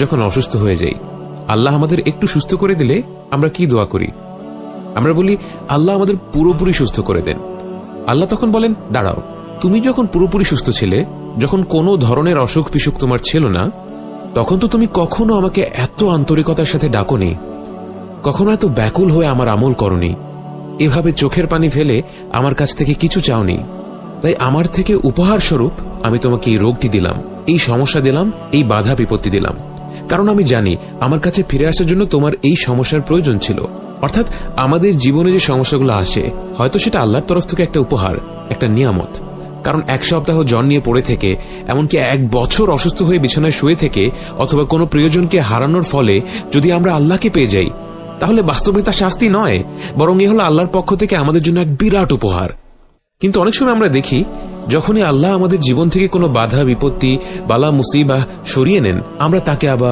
যখন অসুস্থ হয়ে যাই, আল্লাহ আমাদের একটু সুস্থ করে দিলে আমরা কি দোয়া করি? আমরা বলি, আল্লাহ আমাদের পুরোপুরি সুস্থ করে দেন। আল্লাহ তখন বলেন, দাঁড়াও, তুমি যখন পুরোপুরি সুস্থ ছিলে, যখন কোনো ধরনের অসুখ বিসুখ তোমার ছিল না, তখন তো তুমি কখনো আমাকে এত আন্তরিকতার সাথে ডাকোনি, কখনো এত ব্যাকুল হয়ে আমার আমল করনি, এভাবে চোখের পানি ফেলে আমার কাছ থেকে কিছু চাওনি। তাই আমার থেকে উপহার স্বরূপ আমি তোমাকে এই রোগটি দিলাম, এই সমস্যা দিলাম, এই বাধা বিপত্তি দিলাম, কারণ আমি জানি আমার কাছে ফিরে আসার জন্য তোমার এই সমস্যার প্রয়োজন ছিল। অর্থাৎ আমাদের জীবনে যে সমস্যাগুলো আসে, হয়তো সেটা আল্লাহর তরফ থেকে একটা উপহার, একটা নিয়ামত। কারণ এক সপ্তাহ জ্বর নিয়ে পড়ে থেকে, এমনকি 1 বছর অসুস্থ হয়ে বিছানায় শুয়ে থেকে, অথবা কোনো প্রিয়জনকে হারানোর ফলে যদি আমরা আল্লাহকে পেয়ে যাই, তাহলে বাস্তবে তা শাস্তি নয়, বরং এ হলো আল্লাহর পক্ষ থেকে আমাদের জন্য এক বিরাট উপহার। কিন্তু অনেক সময় আমরা দেখি, যখনই আল্লাহ আমাদের জীবন থেকে কোনো বাধা বিপত্তি, বালা মুসিবা সরিয়ে নেন, আমরা তাকে আবার